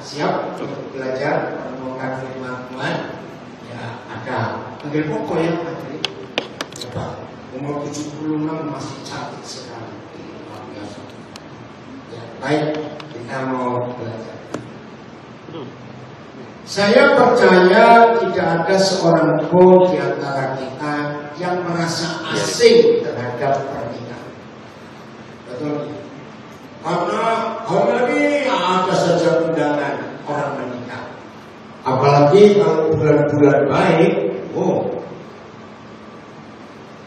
siap untuk belajar menemukan firman Tuhan? Ya, ada. Panggil pokok ya, Pak. Coba, umur 76 masih cantik sekali. Luar biasa. Ya, baik, kita mau belajar. Saya percaya tidak ada seorang pun di antara kita yang merasa asing terhadap pernikahan. Betul? Karena ini ada saja undangan orang menikah. Apalagi kalau bulan-bulan baik,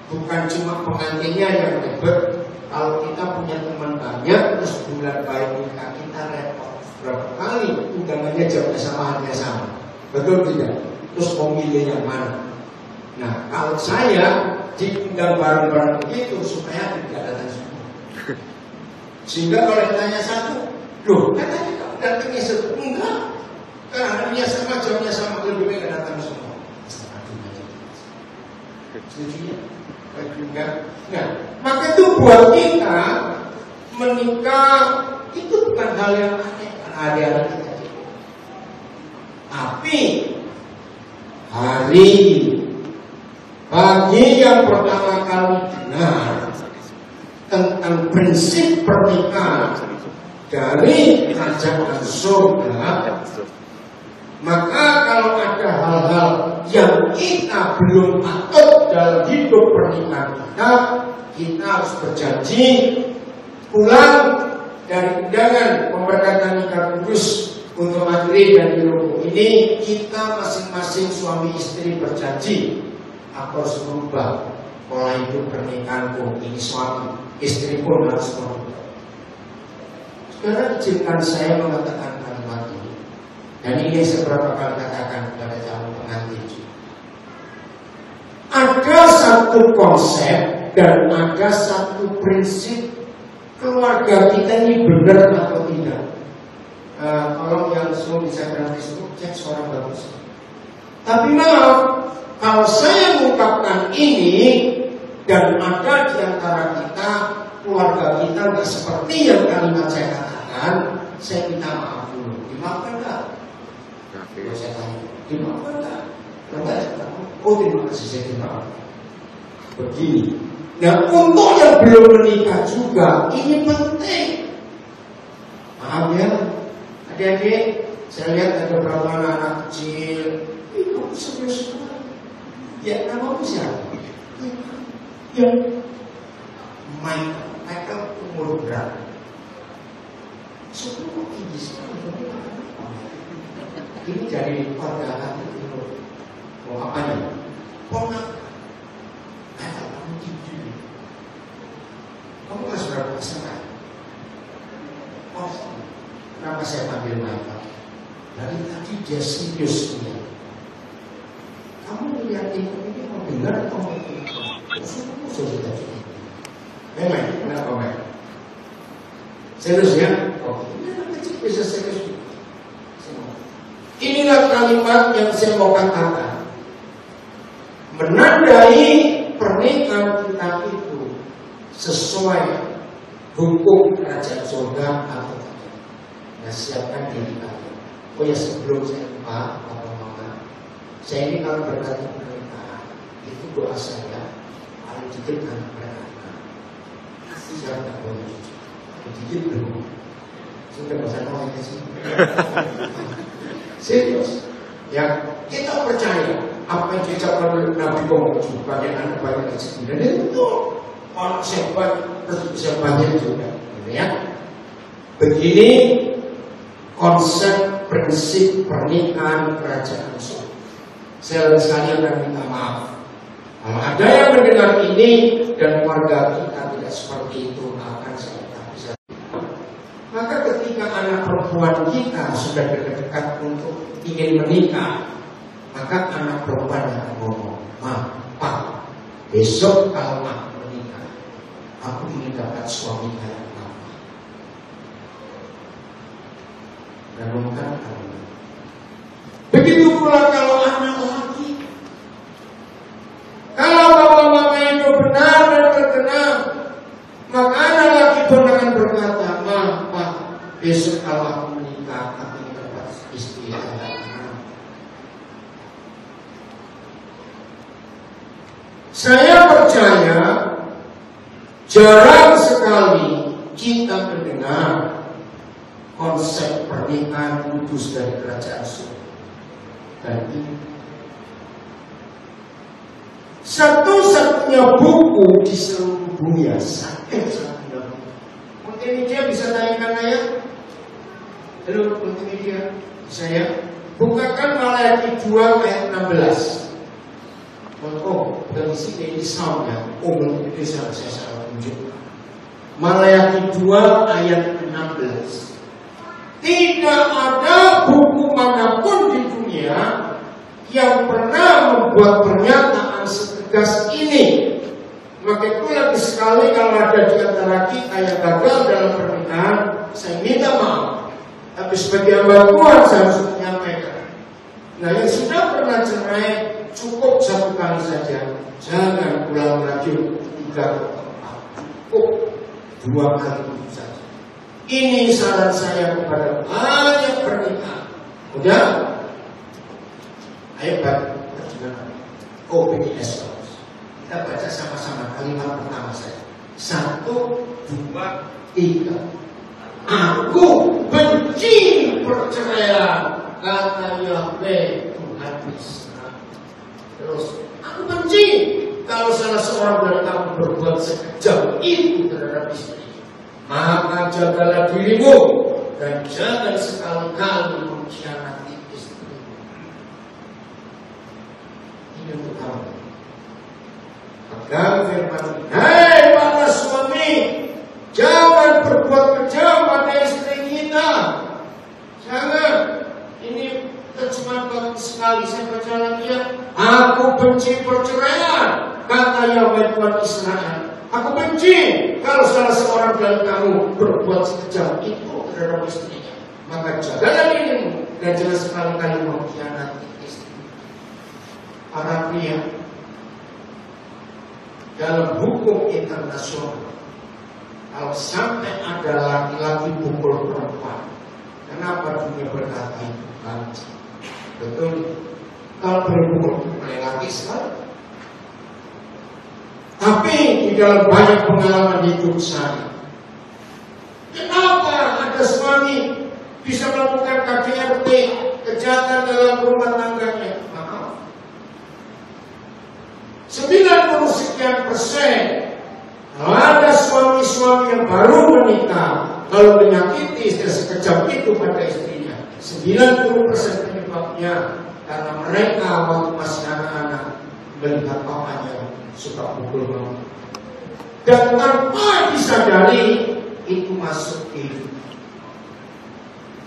bukan cuma pengantinnya yang ribet. Kalau kita punya teman banyak, terus bulan baik nikah kita repot. Berapa kali undangannya jamnya sama, hanya sama. Betul tidak? Terus mau milih yang mana? Nah, kalau saya diundang bareng-bareng begitu supaya tidak datang semua. Sehingga kalau ditanya satu, loh katanya kamu datangnya satu, enggak. Karena harinya sama, jamnya sama, lebih baik datang semua. Setuju ya? Enggak. Nah, maka itu buat kita menikah itu bukan hal yang aneh, ada kita. Tapi hari bagi yang pertama kali dengar tentang prinsip pernikahan dari kerajaan surga, maka kalau ada hal-hal yang kita belum atur dalam hidup pernikahan kita harus berjanji pulang dari undangan pemberkatan nikah kudus untuk materi dan ilmu ini, kita masing-masing suami istri berjanji aku harus merubah pola hidup pernikahanku. Ini suami istri pun harus merubah. Sekarang izinkan saya mengatakan kalimat ini, dan ini seberapa kali katakan kepada calon pengantin. Ada satu konsep dan ada satu prinsip keluarga kita ini benar atau tidak. Tolong yang semua bisa dalam Facebook cek suara bagus. Tapi maaf, kalau saya mengungkapkan ini dan ada di antara kita keluarga kita nggak seperti yang kalimat saya katakan, saya minta maaf dulu. Dimaafkan nggak? Kalau saya tanya, dimaafkan nggak? Oh terima kasih, saya terima kasih. Begini. Nah untuk yang belum menikah juga ini penting. Paham ya? Adik-adik, saya lihat ada beberapa anak kecil. Kamu serius sekali. Ya namamu siapa? Ya Michael umur berapa? 10 tinggi sekali. Ini dari keluarga hati itu. Mau apanya? Ponak. Kamu tinggi. Kamu kelas berapa SMA? Oh, kenapa saya panggil Michael? Dari tadi dia serius dia. Kamu lihat ini mau dengar atau mau dengar? Sudah tadi. Memang, kenapa Michael? Serius ya? Oh, ini kecil bisa serius. Inilah kalimat yang saya mau katakan. Menandai pernikahan kita itu sesuai hukum kerajaan surga atau tidak. Nah, siapkan diri kalian. Oh ya, sebelum saya lupa, Bapak-Bapak, saya ini kalau berkata pernikahan itu doa saya paling dikit anak beranak. Saya tak boleh dikit belum. Sudah bahasa ngomongnya sih. Serius. Ya, kita percaya apa yang diucapkan oleh Nabi Muhammad banyak anak banyak rezeki. Dan itu orang sebat rezeki banyak juga. Ya. Begini konsep prinsip pernikahan kerajaan surga. Saya sekali akan minta maaf. Kalau ada yang mendengar ini dan keluarga kita tidak seperti itu, akan saya tak bisa. Maka ketika anak perempuan kita sudah dekat-dekat untuk ingin menikah, maka anak perempuan akan ngomong, "Ma, Pak, besok kalau aku menikah, aku ingin dapat suami kayak Bapak." Dan mungkin begitu pula kalau anak laki. Kalau bapak-bapak itu benar dan terkenal, maka anak laki pun akan berkata, "Ma, Pak, besok kalau aku menikah, aku ingin dapat Saya percaya jarang sekali kita mendengar konsep pernikahan kudus dari kerajaan surga. Dan ini satu-satunya buku di seluruh dunia, satu-satunya buku. Multimedia bisa tanyakan saya? Halo, multimedia, bisa ya? Bukakan Malayaki 2 ayat 16. Oh, dari sini ini soundnya. Oh, multimedia saya salah tunjuk. Malayaki 2 ayat 16. Tidak ada buku manapun di dunia yang pernah membuat pernyataan setegas ini. Maka itu lebih sekali kalau ada di antara kita yang gagal dalam pernikahan, saya minta maaf. Tapi sebagai hamba Tuhan saya harus menyampaikan. Nah, yang sudah pernah cerai cukup 1 kali saja. Jangan ulang lagi 3 atau 4. Cukup 2 kali saja. Ini saran saya kepada banyak pernikahan. Udah? Ayo bagaimana? OBS. Kita baca sama-sama kalimat pertama saya. 1, 2, 3. Aku benci perceraian, kata Yahweh Tuhan Israel. Terus, aku benci kalau salah seorang dari kamu berbuat sekejam itu terhadap istri. Maka jagalah dirimu dan jangan sekali-kali mengkhianati istrimu. Ini untuk kamu. Pegang firman ini. Hei para suami, jangan berbuat kejam pada istri kita. Jangan. Ini terjemahan bagus sekali. Saya baca lagi ya. Aku benci perceraian, kata Yahweh Tuhan Israel. Aku benci kalau salah seorang dari kamu berbuat sekejam itu terhadap istrinya. Maka jagalah dirimu dan jangan sekali-kali mengkhianati istri. Para pria, dalam hukum internasional, kalau sampai ada laki-laki pukul perempuan, kenapa dunia berkata itu benci? Betul. Kalau berhubung oleh laki sekali. Tapi di dalam banyak pengalaman hidup saya, kenapa ada suami bisa melakukan KDRT, kejahatan dalam rumah tangganya? Maaf, 90% kalau ada suami-suami yang baru menikah lalu menyakiti istri sekejam itu pada istrinya, 90% penyebabnya karena mereka waktu masih anak-anak melihat papanya suka pukul mama. Dan tanpa disadari itu masuk hidup.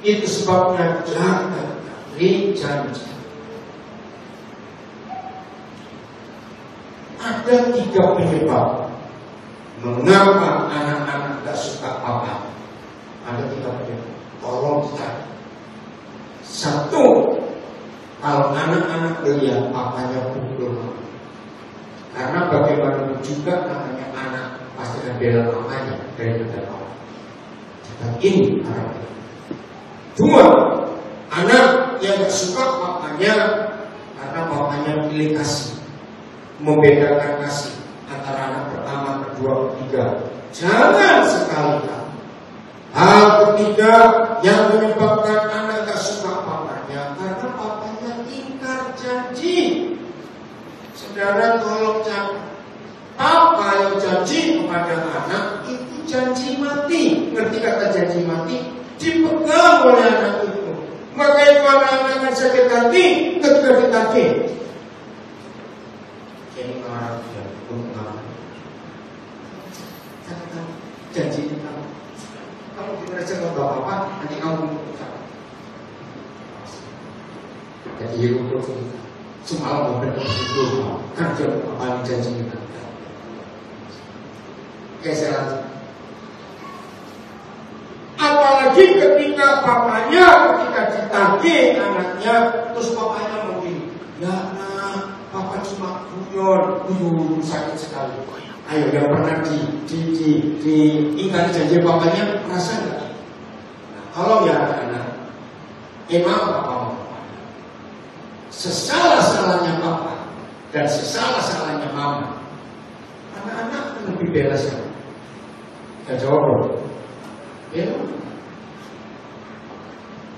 Itu sebabnya jaga dari janji. Ada 3 penyebab mengapa anak-anak gak suka papa. Ada 3 penyebab. Tolong kita. 1, kalau anak-anak melihat papanya pukul mama. Karena bagaimanapun juga namanya anak pasti akan bela mamanya daripada papa. Dan ini arahnya. 2, anak yang gak suka papanya karena papanya pilih kasih, membedakan kasih antara anak pertama, kedua, ketiga. Jangan sekali-kali. Hal ketiga yang menyebabkan anak gak suka papanya karena papanya ingkar janji. Saudara tolong catat, papa yang janji kepada anak itu janji mati. Ngerti kata janji mati? Dipegang oleh anak itu. Maka itu anak-anak akan sakit hati ketika ditagih. Jadi marah dia, kata janji ini kamu gimana sama bapak, nanti kamu jadi hidup semalam berbeda itu kan dia apa janji kita. Oke, saya lanjut. Apalagi ketika papanya ketika ditagih anaknya, terus papanya mungkin, ya nak, papa cuma guyon, sakit sekali. Ayo yang pernah diingkari janji papanya, merasa nggak? Nah, kalau ya anak, emang papa sesalah-salahnya papa dan sesalah-salahnya mama bela siapa? Gak jawab. Bela.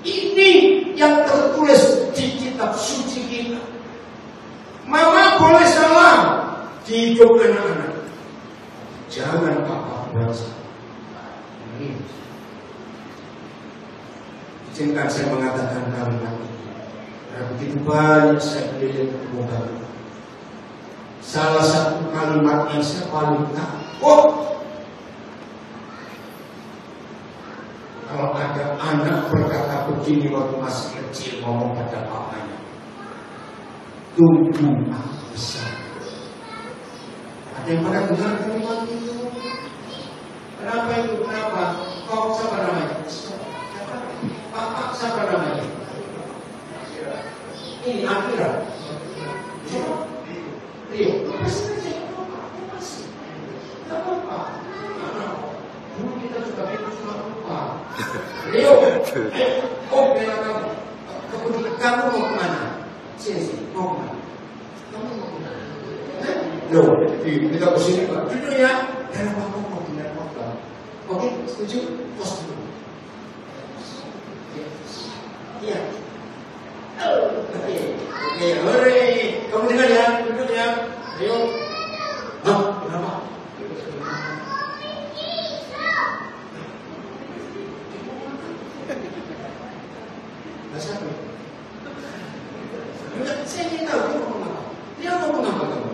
Ini yang tertulis di kitab suci kita. Mama boleh salah di hidup anak-anak. Jangan papa buat salah. Izinkan saya mengatakan kalimat ini. Karena begitu banyak saya keliling ketemu kalimat. Salah satu kalimat yang saya paling takut, kalau ada anak berkata begini waktu masih kecil, ngomong pada papanya, tunggu aku besar. Ada yang pada dengar kalimat itu? Kenapa itu? Kenapa? Kau siapa namanya? Papa siapa namanya? Ini akhirat. Rio, pasti saja. Tidak apa-apa. Dulu kita juga itu cuma lupa. Rio, bela kamu. Kemudian kamu mau kemana? Sini, mau kemana? Kamu mau kemana? Loh, kita ke sini Pak. Duduk ya. Dan kamu mau pindah kota. Oke, setuju? Pos dulu. Iya. Oke, hore. Kamu dengar ya, duduk ya. Ayo. Hah, kenapa? Bahasa apa? Saya ingin tahu dia ngomong apa. Dia ngomong apa kamu?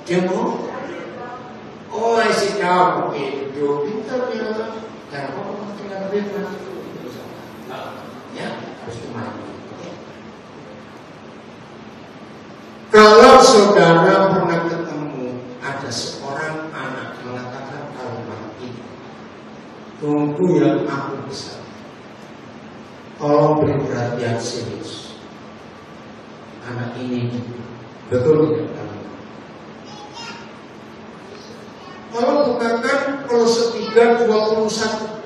Dia mau? Oh, I sit down. Oke, duduk. Pintar ya. Jangan ngomong tinggal bebas. Ya, harus kemana? Kalau saudara pernah ketemu ada seorang anak mengatakan kalimat ini, tunggu yang aku besar. Tolong beri perhatian serius. Anak ini betul tidak? Tolong bukakan Kolose 3:21.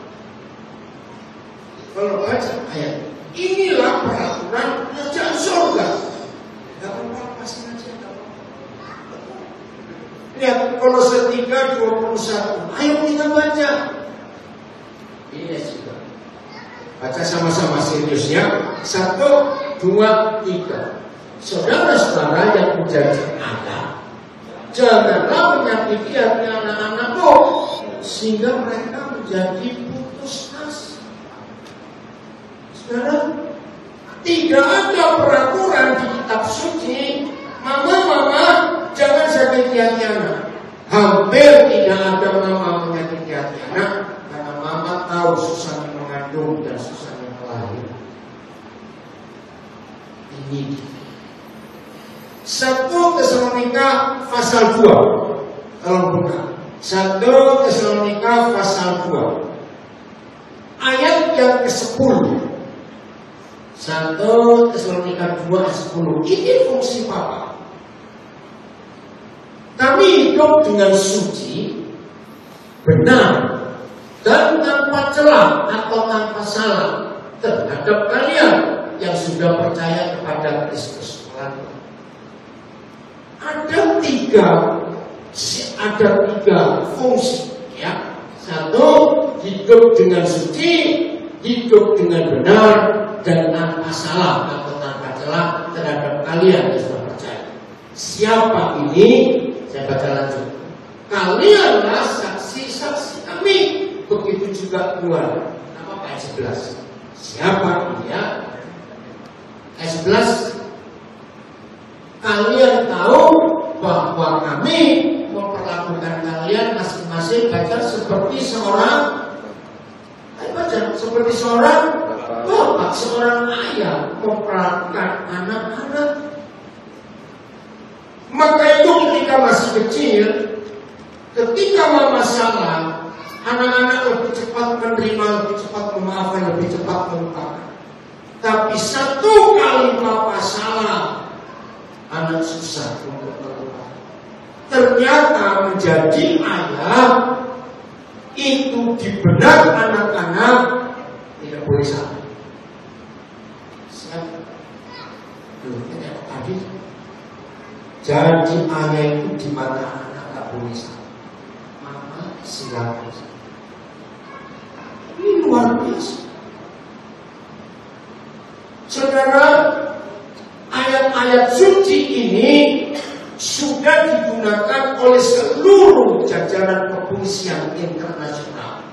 Kalau baca ayat, inilah peraturan kerajaan surga. Gak apa-apa, pasti aja. Lihat Kolose 3:21. Ayo kita baca. Ini juga. Baca sama-sama serius ya. 1, 2, 3. Saudara-saudara yang menjadi anak, janganlah menyakiti hati anak-anakmu sehingga mereka menjadi putus asa. Saudara, tidak ada peraturan di kitab suci, mama, jangan sakiti hati anak. Hampir tidak ada mama menyakiti hati anak, karena mama tahu susahnya mengandung dan susahnya melahirkan. Ini 1 Tesalonika pasal 2. Tolong buka. 1 Tesalonika pasal 2. Ayat yang ke-10. 1 Tesalonika 2:10. Ini fungsi Papa. Kami hidup dengan suci, benar, dan tanpa celah atau tanpa salah terhadap kalian yang sudah percaya kepada Kristus. Ada tiga fungsi, ya. 1, hidup dengan suci, hidup dengan benar, dan tanpa salah atau tanpa celah terhadap kalian yang sudah percaya. Siapa ini? Saya baca lanjut. Kalianlah saksi-saksi kami. Begitu juga Tuhan. Apa ayat 11? Siapa dia? Ayat 11. Kalian tahu bahwa kami memperlakukan kalian masing-masing baca seperti seorang. Ayo baca seperti seorang bapak, seorang ayah memperlakukan anak-anak. Maka itu ketika masih kecil, ketika mama salah, anak-anak lebih cepat menerima, lebih cepat memaafkan, lebih cepat melupakan. Tapi satu kali papa salah, anak susah untuk melupakan. Ternyata menjadi ayah itu di benak anak-anak tidak boleh salah. Tadi Jadi ayah itu di mata anak tak boleh salah. Mama silakan. Ini luar biasa. Saudara, ayat-ayat suci ini sudah digunakan oleh seluruh jajaran kepolisian internasional.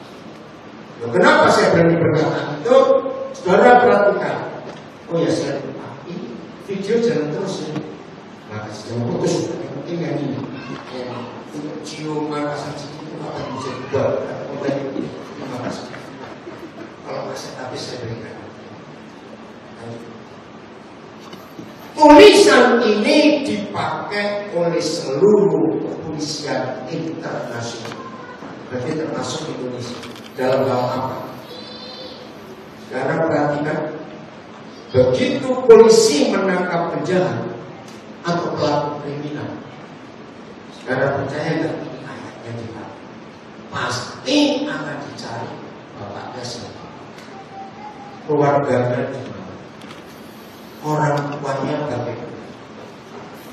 Loh, kenapa saya berani berkata itu? Saudara perhatikan. Oh ya, saya lupa. Ini video jangan terus ya. Maka jangan putus. Yang penting yang ini. Untuk ciuman pasang cium itu akan bisa dibuat. Terima kasih. Kalau masih habis saya berikan. Tulisan ini dipakai oleh seluruh kepolisian internasional. Berarti termasuk Indonesia. Dalam hal apa? Sekarang perhatikan. Begitu polisi menangkap penjahat atau pelaku kriminal, sekarang percaya nggak ini ayatnya dipakai? Pasti akan dicari bapaknya siapa, keluarganya di mana, orang tuanya bagaimana.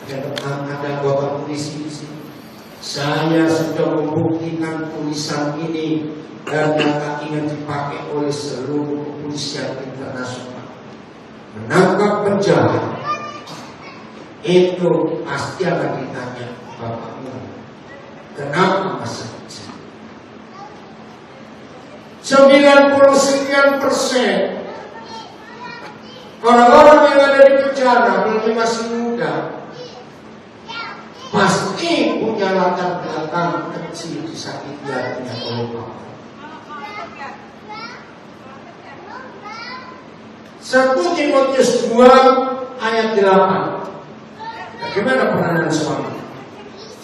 Ada anggota polisi di sini. Saya sudah membuktikan tulisan ini dan data ini dipakai oleh seluruh kepolisian internasional. Menangkap penjahat itu pasti akan ditanya bapakmu, kenapa masih kecil? 99% orang-orang yang ada di penjara apalagi masih muda pasti punya latar belakang kecil disakiti hatinya oleh bapak. 1 Timotius 2 ayat 8. Bagaimana peranan suami?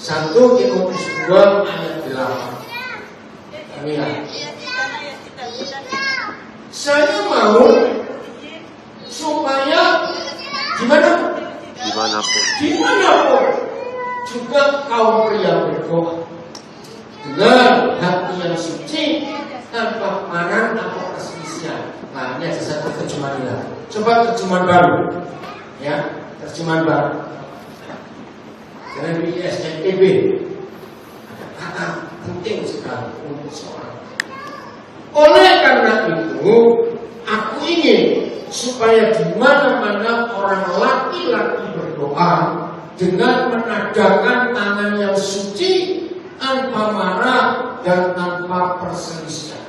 1 Timotius 2 ayat 8. Lihat. Saya mau supaya dimanapun juga kaum pria berdoa dengan hati yang suci tanpa marah atau perselisihan. Nah, ini ada satu terjemahan ini. Coba terjemahan baru, ya, terjemahan baru. Jangan di ISNTB. Ada kata penting sekali untuk seorang. Oleh karena itu, aku ingin supaya di mana-mana orang laki-laki berdoa dengan menadahkan tangan yang suci, tanpa marah dan tanpa perselisihan.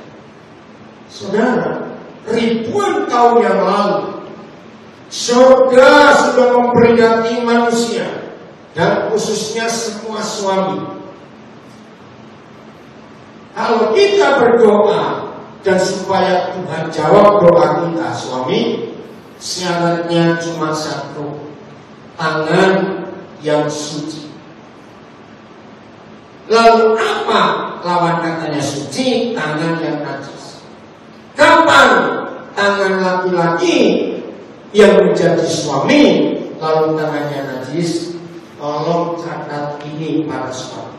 Saudara, ribuan tahun yang lalu, surga sudah memperingati manusia dan khususnya semua suami. Kalau kita berdoa dan supaya Tuhan jawab doa kita suami, syaratnya cuma satu, tangan yang suci. Lalu apa lawan katanya suci? Tangan yang najis. Kapan tangan laki-laki yang menjadi suami lalu tangannya najis? Tolong catat ini para suami.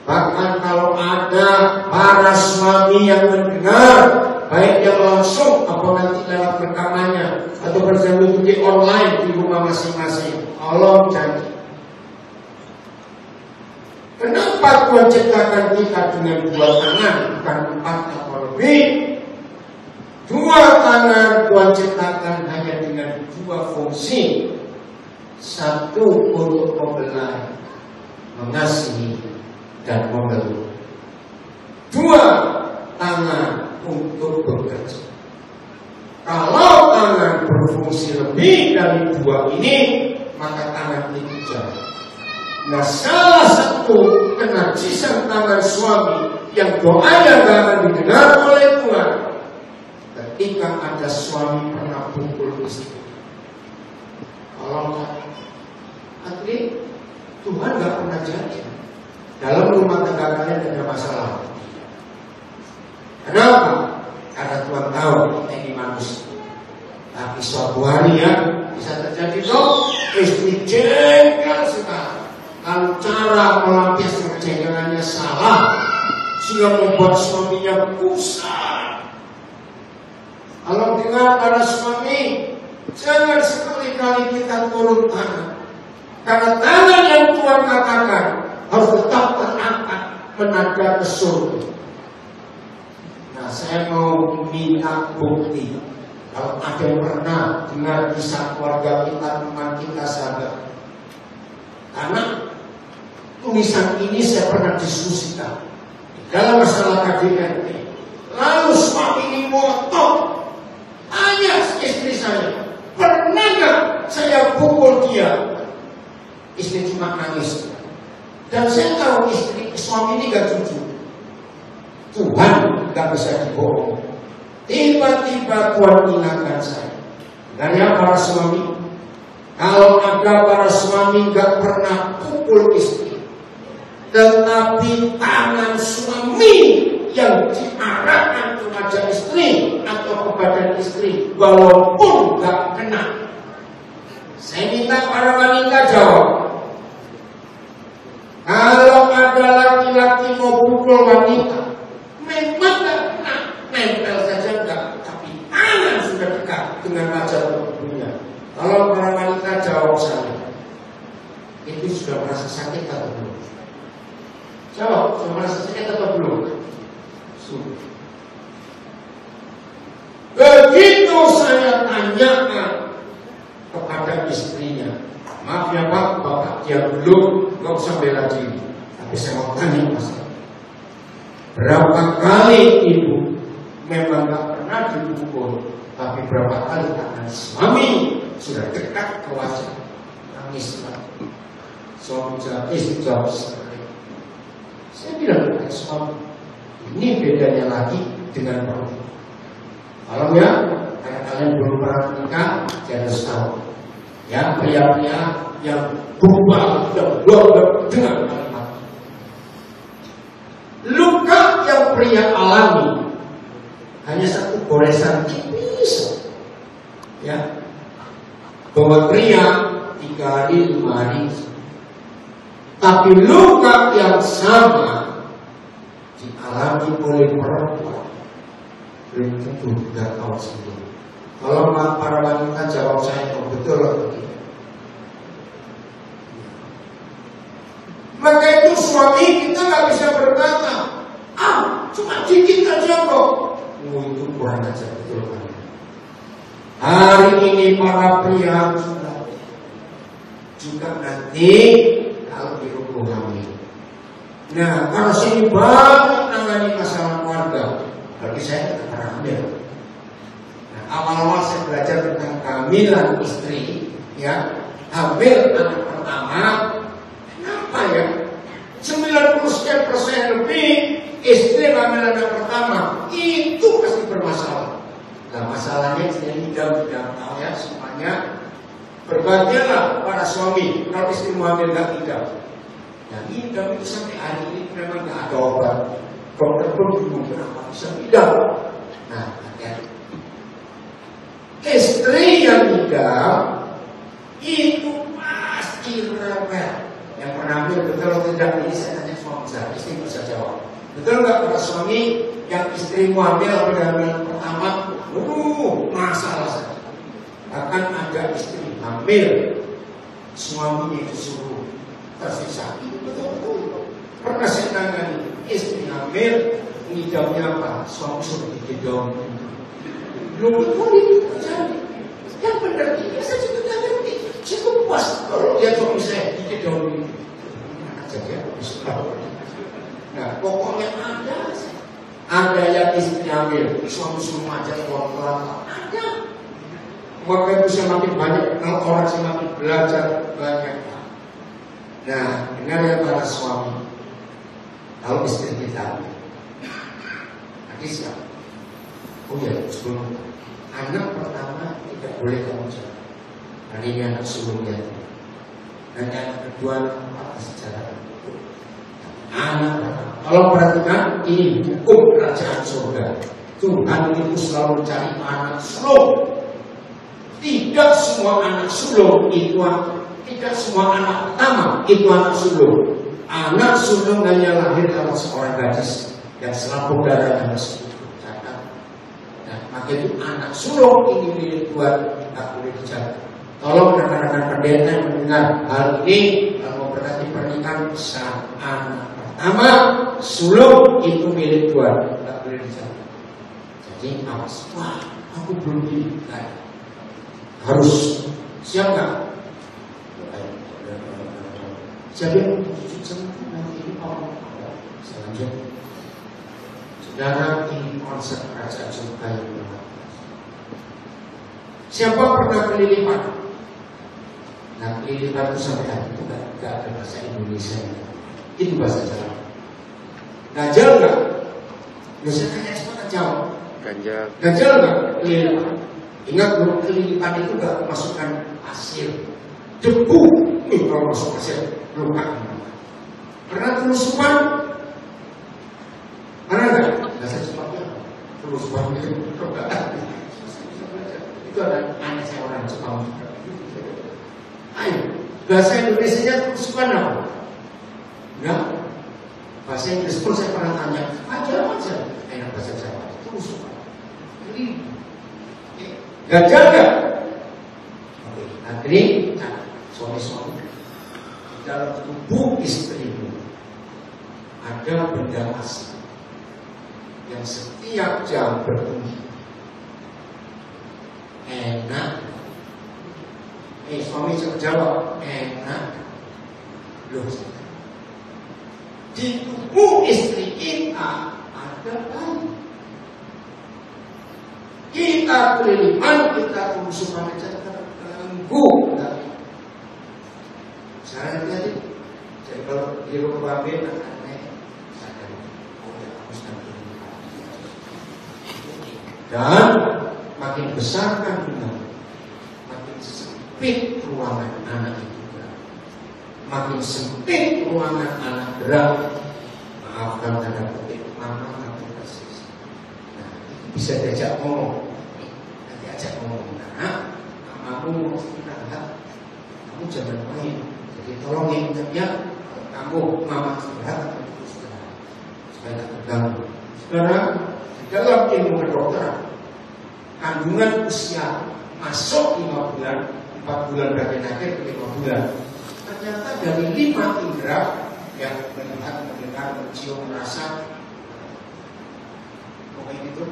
Bahkan kalau ada para suami yang mendengar, baik yang langsung atau nanti dalam rekamannya atau berjalan di online di rumah masing-masing, tolong janji. Kenapa Tuhan ciptakan kita dengan 2 tangan, bukan 4 atau lebih? 2 tangan Tuhan ciptakan hanya dengan 2 fungsi. 1 untuk membelai, mengasihi, dan membelai. 2 tangan untuk bekerja. Kalau tangan berfungsi lebih dari 2 ini, maka tangan itu jatuh. Nah, salah satu kenajisan tangan suami yang doanya gak akan didengar oleh Tuhan ketika ada suami pernah pukul istri. Kalau artinya Tuhan gak pernah janji dalam rumah tangga kalian ada masalah. Kenapa? Karena Tuhan tahu kita ini manusia. Tapi suatu hari ya bisa terjadi dong, istri jengkel sekali. Kalau cara melampiaskan kejengkelannya salah, sehingga membuat suaminya pusat. Kalau dengar para suami, jangan sekali-kali kita turun tangan. Karena tangan yang Tuhan katakan harus tetap terangkat menadar ke surga. Nah, saya mau minta bukti. Kalau ada yang pernah dengar kisah keluarga kita, teman kita, sahabat. Karena tulisan ini saya pernah diskusikan dalam masalah KDRT. Lalu suami ini ngotot, tanya istri saya, pernah gak saya pukul dia? Istri cuma nangis. Dan saya tahu suami ini gak jujur. Tuhan gak bisa dibohong. Tiba-tiba Tuhan ingatkan saya. Dan ya para suami, kalau ada para suami gak pernah pukul istri, tetapi tangan suami yang diarahkan kepada istri atau kepada istri walaupun gak kena, saya minta para wanita jawab. Kalau ada laki-laki mau pukul wanita, memang gak kena, nempel saja enggak, tapi tangan sudah dekat dengan wajah tubuhnya. Kalau para wanita jawab saya, itu sudah merasa sakit atau belum? Jawab, sudah merasa sakit atau belum? Sudah. Begitu saya tanyakan kepada istrinya, maaf ya Pak, Bapak dia belum, nggak usah bela diri. Tapi saya mau tanya masalah. Berapa kali ibu memang nggak pernah dipukul, tapi berapa kali tangan suami sudah dekat ke wajah, nangis lagi. Suami jawab, istri jawab sekali. Saya bilang kepada suami, ini bedanya lagi dengan perempuan. Kalau ya, karena kalian belum pernah menikah, saya harus tahu. Ya, pria-pria yang berubah dan berubah dengan kalimat. Luka yang pria alami hanya satu goresan tipis. Ya, bahwa pria 3 hari 5 hari. Tapi luka yang sama dialami oleh perempuan belum tentu tidak tahu sendiri. Kalau para wanita jawab saya betul atau tidak. Maka itu suami kita nggak bisa berkata, cuma dikit aja kok. Itu kurang aja, betul kan? Hari ini para pria juga nanti kalau dirubah hamil. Nah, kalau sini banyak nangani masalah keluarga, bagi saya tetap hamil. Nah, awal-awal saya belajar tentang kehamilan istri, ya, hamil anak pertama, kenapa ya? 90% lebih istri hamil anak pertama itu pasti bermasalah. Nah, masalahnya tidak tahu ya semuanya. Berbahagialah para suami kalau istri hamil nggak idam. Nah, idam itu sampai hari ini memang nggak ada obat. Dokter pun bingung kenapa bisa idam. Nah, hati-hati. Istri yang idam itu pasti rewel. Yang pernah hamil betul atau tidak, ini saya tanya suami saya, istri bisa jawab. Betul nggak para suami yang istrimu hamil pada hamil pertama, masalah saja. Bahkan ada istri hamil, suaminya disuruh tersiksa. Betul-betul. Pernah saya tanya istri hamil, ngidamnya apa? Suami suruh digedong. Belum boleh terjadi. Yang benar ini saya juga tidak ngerti. Cukup pas kalau dia suami saya digedong. Jadi nah, pokoknya ada yang istri hamil, suami suruh macam orang-orang ada. Maka itu semakin banyak, kalau orang semakin belajar banyak. Nah, dengar ya para suami, kalau istri kita hadis ya, oh ya, sebelum anak pertama tidak boleh kamu jawab. Hari ini anak sulungnya, dan anak kedua atas sejarah. Anak pertama, kalau perhatikan ini hukum kerajaan surga. Tuhan itu selalu cari anak sulung. Tidak semua anak sulung itu, tidak semua anak pertama itu anak sulung. Anak sulung hanya lahir kalau seorang gadis yang selaput darah harus dicatat. Nah, maka itu anak sulung ini milik Tuhan, tak boleh dicatat. Tolong rekan-rekan pendeta yang mendengar hal ini, kalau berarti pernikahan saat anak pertama sulung itu milik Tuhan, tidak boleh dicampur. Jadi awas, wah aku belum dinikah, harus siap nggak? Siapa yang nanti ini orang selanjutnya. Saudara, ini konsep kerajaan surga yang benar. Siapa pernah kelilipan? Nah, kelilipan itu sampai hari itu nggak ada bahasa Indonesia. Itu bahasa Jawa. Ganjal nggak? Biasanya tanya cepat jawab. Ganjal nggak? Kelilipan. Ingat dulu, kelilipan itu nggak memasukkan pasir, debu. Kalau masuk pasir, luka. Pernah kerusuhan? Pernah nggak? Bahasa Jepangnya kerusuhan itu ada anak saya orang Jepang. Ayo, bahasa Indonesia kerusuhan apa? Enggak. Bahasa Inggris pun saya pernah tanya, aja. Enak bahasa Jawa, kerusuhan. Jadi, ganjal nggak? Oke, nanti suami-suami dalam tubuh istrimu ada benda asli yang setiap jam berbunyi. Enak. Suami jawab, enak. Loh, di tubuh istri kita ada bayi. Kita kelilipan, kita kerusuhan, kita terganggu. Sekarang jadi kalau di rumah babe anaknya sadar, harus nanti. Dan makin besar kandungan, makin sempit ruangan anak itu berat. Makin sempit ruangan anak berat. Maafkan tanda petik, mama makin persis. Nah, itu bisa diajak ngomong. Nanti ajak ngomong, nah, mamamu mau istirahat, kamu jangan main. Jadi tolong ingatnya, kamu mama istirahat, kamu istirahat supaya tidak terganggu. Sekarang dalam ilmu kedokteran, kandungan usia masuk 5 bulan, 4 bulan bagian akhir ke 5 bulan. Ternyata dari 5 indera yang melihat, mendengar, mencium, merasa, pokoknya itu,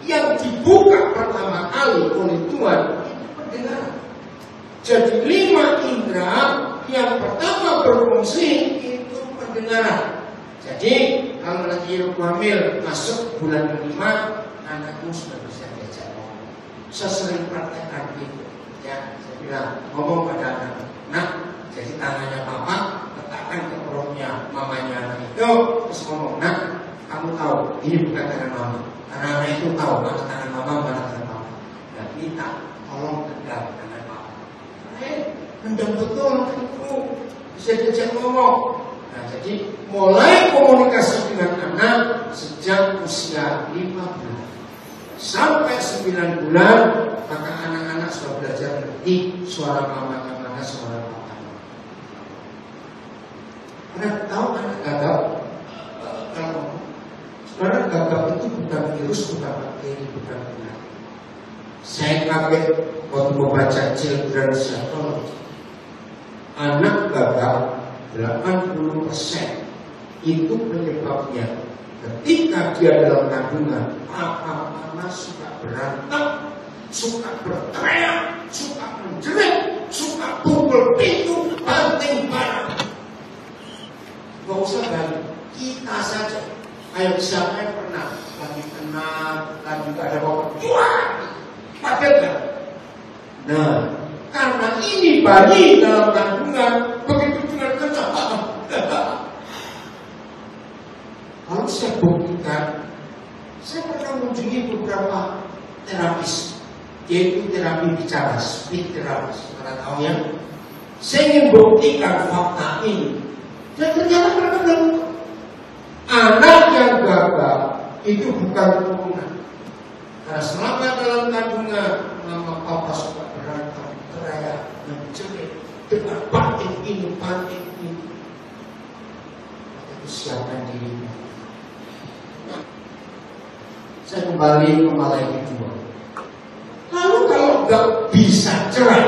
yang dibuka pertama kali oleh Tuhan itu pendengaran. Jadi 5 indera yang pertama berfungsi itu pendengaran. Jadi kalau lagi ibu hamil masuk bulan kelima, anakku sudah bisa diajak ngomong. Saya sering praktekkan itu. Ya, saya bilang ngomong pada anak, nak, jadi tangannya papa letakkan ke perutnya mamanya anak itu, terus ngomong, nak, kamu tahu ini bukan tangan mama. Karena anak itu tahu mana tangan mama, mana tangan papa. Dan minta tolong tegak tangan papa. Mendam betul itu bisa diajak ngomong. Nah, jadi mulai komunikasi dengan anak sejak usia 5 bulan sampai 9 bulan, maka anak-anak sudah belajar mengerti suara mamanya mana, suara papanya. Anda tahu anak gagap? Kalau sebenarnya gagap itu bukan virus, bukan bakteri, bukan penyakit. Saya kaget waktu membaca Children Psychology. Anak gagap 80% itu penyebabnya ketika dia dalam kandungan, papa mama suka berantem, suka berteriak, suka menjerit, suka pukul pintu, banting barang. Gak usah balik, kita saja. Ayo siapa yang pernah lagi tenang, lagi gak ada apa-apa, pakai gak? Nah, karena ini bayi dalam kandungan, begitu dengan kencang, lalu saya buktikan. Saya pernah mengunjungi beberapa terapis, yaitu terapi bicara, speech therapy, saudara tahu ya. Saya ingin buktikan fakta ini, dan ternyata mereka bilang, anak yang gagal itu bukan turunan. Karena selama dalam kandungan, mama papa suka berantem, teriak, menjerit, dengan batin ini, batin ini. Itu siapkan dirinya. Saya kembali ke malah yang kedua. Lalu kalau nggak bisa cerai,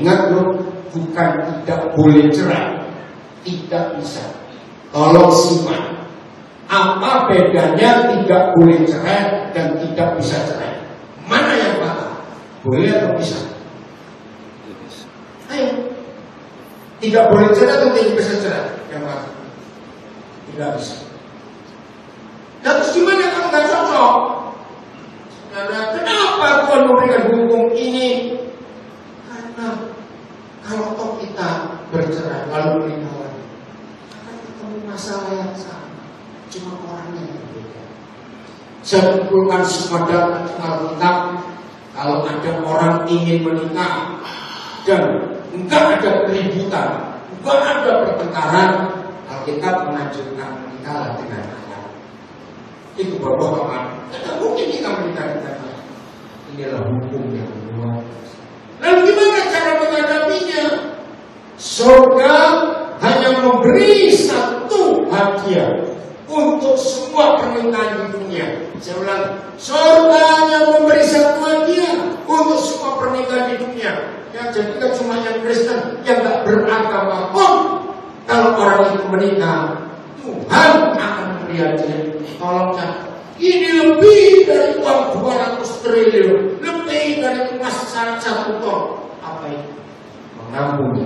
Ingat loh, bukan tidak boleh cerai, tidak bisa. Tolong simak, apa bedanya tidak boleh cerai dan tidak bisa cerai? Mana yang patah? Boleh atau bisa? Ayo, tidak boleh cerai atau tidak bisa cerai? Yang patah? Tidak bisa. Nah, terus gimana kalau nggak cocok? Karena kenapa Tuhan memberikan hukum ini? Karena kalau toh kita bercerai lalu menikah lagi, akan ketemu masalah yang sama, cuma orangnya yang berbeda. Saya kumpulkan semua data Alkitab. Kalau ada orang ingin menikah dan enggak ada keributan, enggak ada pertengkaran, Alkitab menganjurkan menikah dengan anak. Itu bahwa tidak mungkin kita menikah dengan anak. Inilah hukum yang luar biasa. Lalu gimana cara menghadapinya? Surga hanya memberi satu hadiah untuk semua pernikahan di dunia. Saya ulang, surga hanya memberi satu hadiah untuk semua pernikahan di dunia. Ya, jadi kan cuma yang Kristen yang tak beragama pun, kalau orang itu menikah, Tuhan akan memberi hadiah. Tolong catat. Ini lebih dari uang 200 triliun, lebih dari emas 1 ton. Apa itu? Mengampuni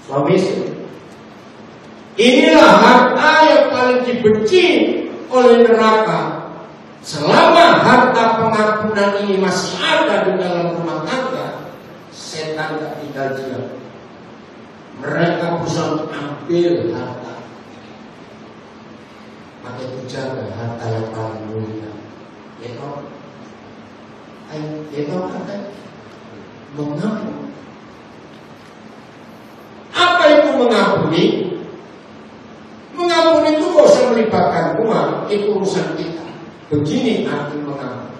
suami istri. Inilah harta yang paling dibenci oleh neraka. Selama harta pengampunan ini masih ada di dalam rumah tangga, setan tak tinggal diam. Mereka berusaha untuk ambil harta. Maka itu jaga harta yang paling mulia. Yaitu apa? Mengampuni. Apa itu mengampuni? Mengampuni itu gak usah melibatkan uang, itu urusan kita. Begini arti mengampuni.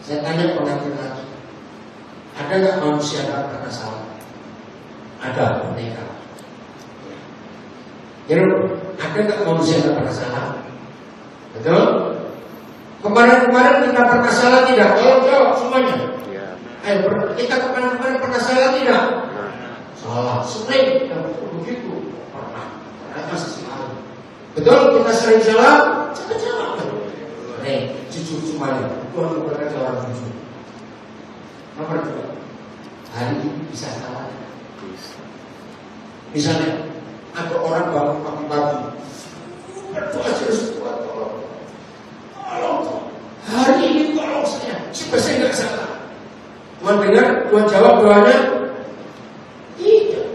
Saya tanya pengantin lagi, ada nggak manusia yang pernah salah? Ada, mereka. Jadi ada nggak manusia yang pernah salah? Betul? Kemarin-kemarin kita pernah salah tidak? Jawab semuanya. Ayo, kita kemarin-kemarin pernah salah tidak? Salah, sering. Begitu. Pernah. Ternyata sesuatu. Betul, kita sering salah. Jangan salah. Jujur semuanya. Tuhan memberkati orang jujur. Nomor 2, hari ini bisa salah. Misalnya ada orang bangun pagi-pagi, berdoa terus buat tolong, hari ini tolong saya, supaya saya nggak salah. Tuhan dengar, Tuhan jawab doanya? Tidak.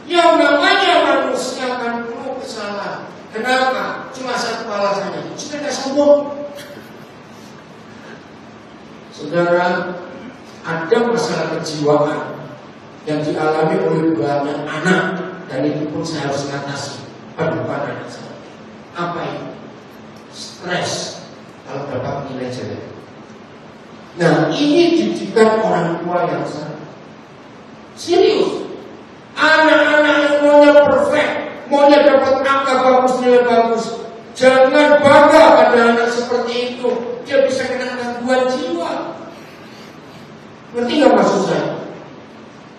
Yang namanya manusia akan penuh kesalahan. Kenapa? Cuma satu alasannya, supaya nggak sombong. Saudara, ada masalah kejiwaan yang dialami oleh banyak anak, dan itu pun saya harus mengatasi pada depan anak saya. Apa itu? Stres kalau dapat nilai jelek. Nah, ini didikan orang tua yang salah. Serius. Anak-anak yang maunya perfect, maunya dapat angka bagus, nilai bagus. Jangan bangga pada anak seperti itu. Dia bisa kena gangguan jiwa. Ngerti nggak maksud saya?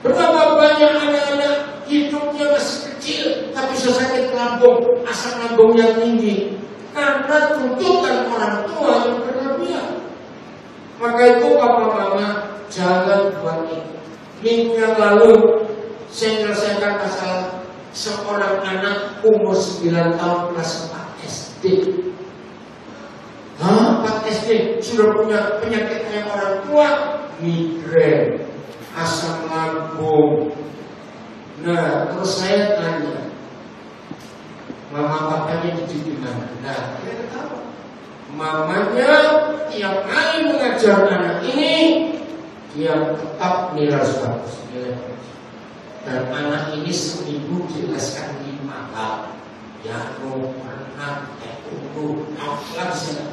Berapa banyak anak-anak hidupnya masih kecil, tapi sudah sakit lambung, asam lambung yang tinggi, karena tuntutan orang tua yang berlebihan. Maka itu papa mama jangan buat itu. Minggu yang lalu saya menyelesaikan masalah seorang anak umur 9 tahun kelas 4 SD. 4 SD sudah punya penyakit kayak orang tua, migrain, asam lambung. Nah, terus saya tanya, mama papanya dididik gimana? Nah, dia tahu. Mamanya tiap kali mengajar anak ini, dia tetap nilai bagus, nilai bagus. Dan anak ini seminggu dileskan 5 kali. Piano, renang, taekwondo, apa bisa?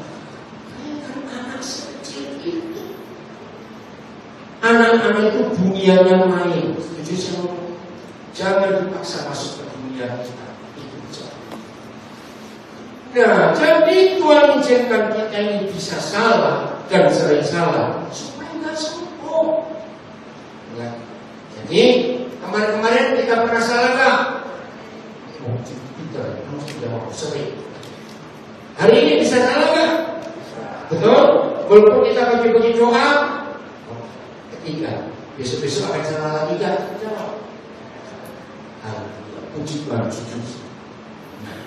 Kan anak sekecil itu. Anak-anak itu dunianya main. Setuju sama? Jangan dipaksa masuk ke dunia kita. Itu jangan. Nah, jadi Tuhan izinkan kita ini bisa salah dan sering salah supaya nggak sombong. Ya. Jadi kemarin-kemarin kita pernah salah nggak? Oh, tidak, harus dijawab sering. Hari ini bisa salah nggak? Betul? Walaupun kita bagi-bagi doa, ketiga, besok-besok akan salah lagi kan? Jawab. Puji Tuhan, jujur. Nah,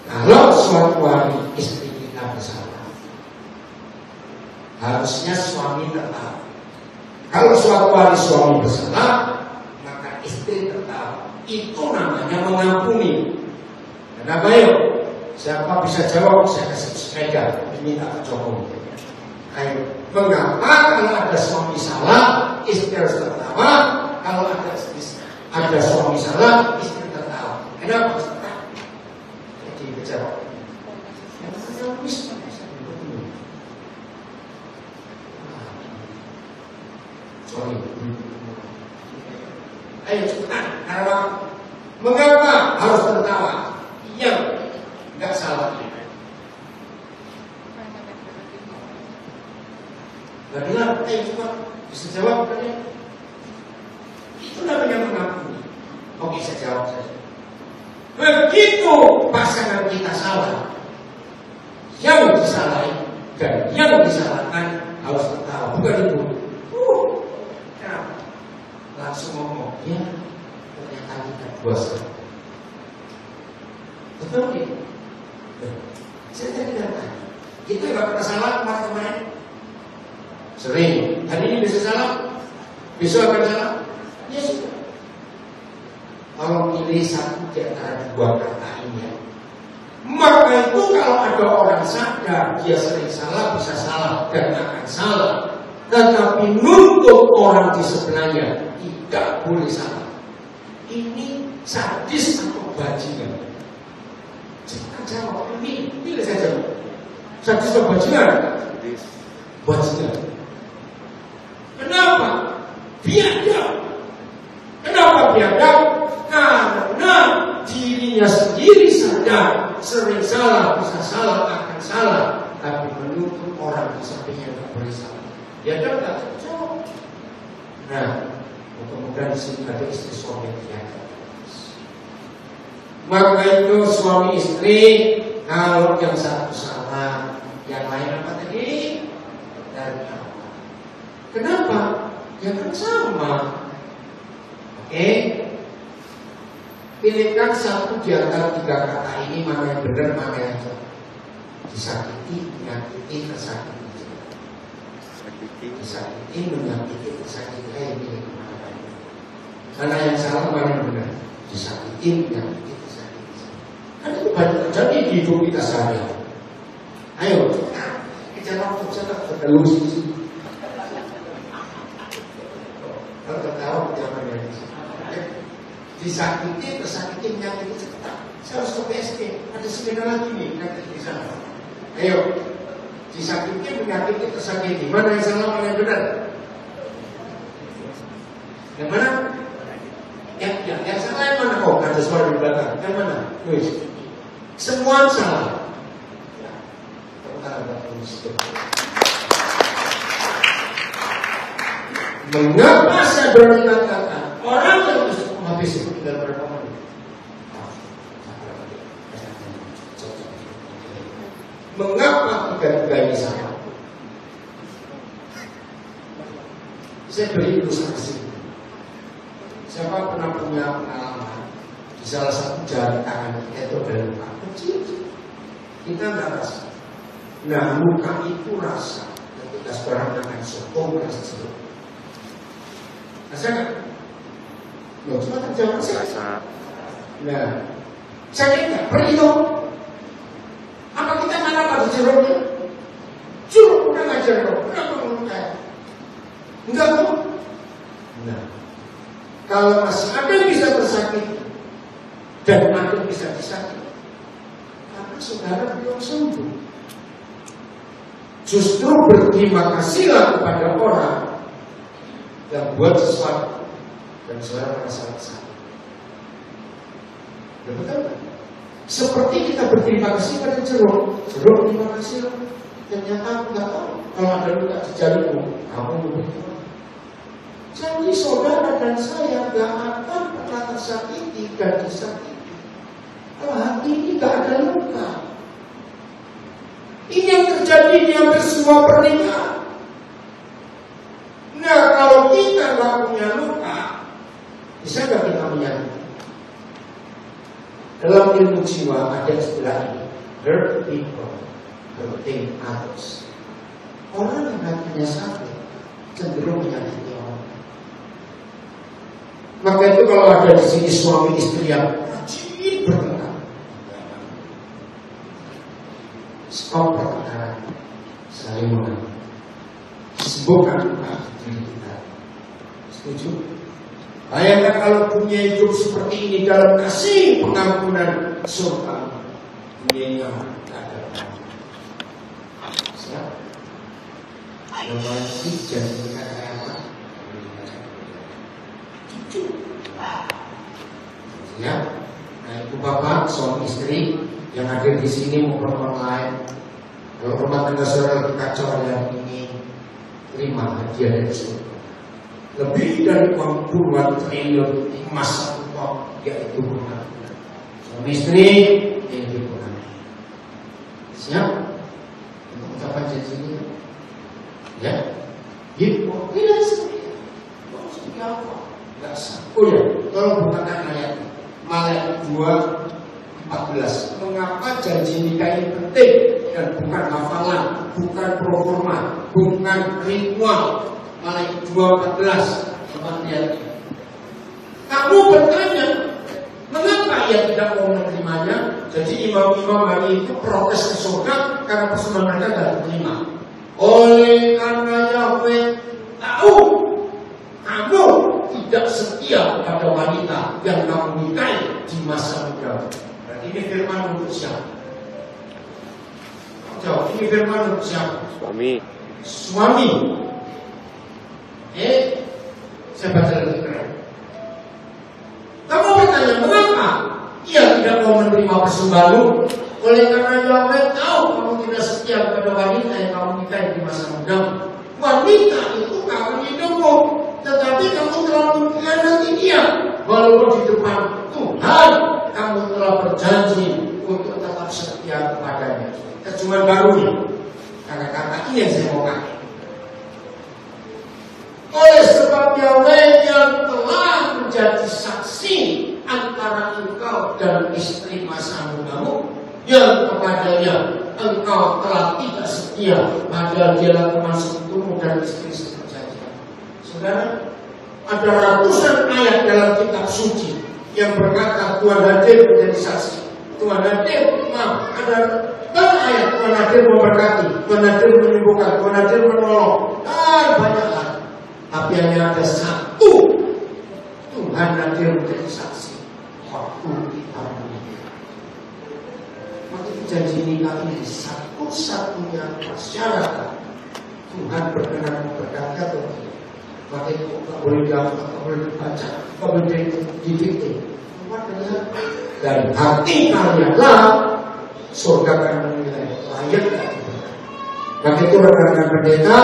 kalau suatu hari istri kita bersalah, harusnya suami tertawa. Kalau suatu hari suami bersalah, maka istri tertawa. Itu namanya mengampuni. Kenapa yuk? Siapa bisa jawab? Saya kasih sepeda. Ini tak Jokowi. Ayo, mengapa kalau ada suami salah, istri harus tertawa? Kalau ada suami salah, istri tertawa. Kenapa? Jadi bicara. Yang terjawab bisa. Sorry. Ayo cepetan. Mengapa harus tertawa? Yang nggak salah. Gak dengar, coba bisa jawab kan? Itu namanya mengampuni. Oke, saya jawab saja. Begitu pasangan kita salah, yang disalahin dan yang disalahkan harus tertawa, bukan itu. Langsung ngomong, ya ternyata kita dua salah. Betul ya? Saya tadi datang. Kita nggak pernah salah kemarin-kemarin. Sering. Hari ini bisa salah, besok akan salah. Ya sudah. Kalau pilih satu di antara dua kata ini, maka itu kalau ada orang sadar dia sering salah, bisa salah dan akan salah. Tetapi nuntut orang di sebelahnya tidak boleh salah. Ini sadis atau bajingan? Jangan jawab. Ini pilih saja. Sadis atau bajingan? Bajingan. Kenapa? Biadab. Kenapa biadab? Karena dirinya sendiri sadar sering salah, bisa salah, akan salah, tapi menuntut orang di sampingnya tidak boleh salah. Biadab tak cocok. Nah, mudah-mudahan di sini ada istri suami yang biadab. Maka itu suami istri, kalau yang satu salah, yang lain apa tadi? Dari Allah. Kenapa? Ya kan sama. Oke? Pilihkan satu di antara tiga kata ini, mana yang benar, mana yang salah. Disakiti, menyakiti, tersakiti. Disakiti, menyakiti, tersakiti. Ini mana yang salah, mana yang benar. Disakiti, menyakiti, tersakiti. Kan itu banyak terjadi di hidup kita sehari-hari. Ayo, kita terus. Kalau ketawa jangan dari disakiti, tersakiti, menyakiti cepat. Saya harus ke PSD. Ada seminar lagi nih nanti di sana. Ayo, disakiti, menyakiti, tersakiti. Mana yang salah, mana yang benar? Yang mana? Yang salah yang mana? Oh, ada suara di belakang. Yang mana? Wih, semua salah. Mengapa saya berani katakan orang yang bisa menghabisi itu dalam berapa menit? Mengapa tiga-tiga ini sama? Saya beri ilustrasi. Siapa pernah punya pengalaman di salah satu jari tangan kita itu ada luka kecil? Kita nggak rasa. Nah, luka itu rasa ketika seorang makan soto rasa. Rasa nggak? Loh, cuma terjawab rasa. Nah, sakit nggak? Pergi dong. Apa kita marah pada jeruknya? Jeruk udah nggak jeruk, kenapa melukai? Enggak kok. Nah, kalau masih ada yang bisa tersakiti dan ada yang bisa disakiti, karena saudara belum sembuh. Justru berterima kasihlah kepada orang yang buat sesuatu dan saudara merasa sakit. Betul kan? Seperti kita berterima kasih pada jeruk. Jeruk terima kasih. Ternyata aku nggak tahu kalau ada luka di jarimu, kamu berterima. Janji saudara dan saya gak akan pernah tersakiti dan disakiti. Kalau hati ini gak ada luka. Ini yang terjadi di hampir semua pernikahan. Nah, kalau kita gak punya luka, bisa gak kita menyakiti? Dalam ilmu jiwa ada istilah ini, hurt people, hurting others. Orang yang hatinya sakit cenderung menyakiti orang. Maka itu kalau ada di sini suami istri yang rajin bertengkar, stop pertengkaran, saling mengampuni, sembuhkan luka diri kita. Setuju? Bayangkan kalau dunia hidup seperti ini dalam kasih pengampunan surga, dunia ini tidak ada. Siap? Yang mati jadi kata apa? Cucu. Ya, nah ibu bapak, suami istri yang hadir di sini maupun online, kalau rumah tangga saudara lagi kacau yang ini, terima hadiah dari surga. Lebih dari uang puluhan triliun emas satu ton, yaitu pengampunan. Suami istri yaitu pengampunan. Siap? Untuk ucapan janji ini, ya? Gitu. Tidak seperti apa? Tidak sah. Oh ya, tolong bukakan ayat Malaikat 2:14. Mengapa janji nikah ini penting dan bukan hafalan, bukan proforma, bukan ritual? Malaikat 2:14. Coba lihat. Kamu bertanya, mengapa ia tidak mau menerimanya? Jadi imam-imam hari itu protes ke surga karena persembahan mereka tidak diterima. Oleh karena Yahweh tahu kamu tidak setia pada wanita yang kamu nikahi di masa muda. Berarti ini firman untuk siapa? Jawab, ini firman untuk siapa? Suami. Saya baca lebih keren. Kamu bertanya, mengapa ia tidak mau menerima persembahanmu? Oleh karena Yahweh tahu kamu tidak setia kepada wanita yang kamu nikahi di masa muda. Wanita itu kamu hidupmu, tetapi kamu telah mengkhianati dia. Walaupun di depan Tuhan kamu telah berjanji untuk tetap setia kepadanya. Terjemahan barunya, kata-kata ini yang saya mau pakai. Oleh sebab Yahweh yang telah menjadi saksi antara engkau dan istri masa mudamu, yang kepadanya engkau telah tidak setia, padahal dialah teman sekutumu dan istri seperjanjian. Saudara, ada ratusan ayat dalam kitab suci yang berkata Tuhan hadir menjadi saksi. Tuhan hadir, ada banyak ayat Tuhan hadir memberkati, Tuhan hadir menyembuhkan, Tuhan hadir menolong, banyak hal. Tapi hanya ada satu, Tuhan hadir menjadi saksi waktu kita menikah. Maka janji nikah ini satu-satunya persyaratan Tuhan berkenan memberkati atau tidak. Maka itu tak boleh dilakukan, tak boleh dibaca, tak boleh didikte. Dari hati kalian lah surga akan menilai layak tak diberkati. Maka itu rekan-rekan pendeta,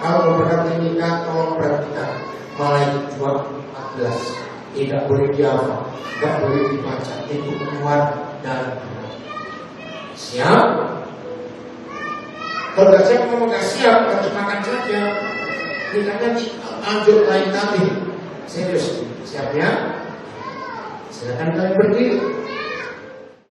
kalau memberkati nikah, tolong perhatikan Malaikat 2:14. Tidak boleh dihafal, tidak boleh dibaca, itu keluar dari hati. Siap? Kalau tidak siap, ngomong gak siap, terjemahkan saja. Nikahnya lanjut lain kali. Serius, siap ya? Silakan kalian berdiri.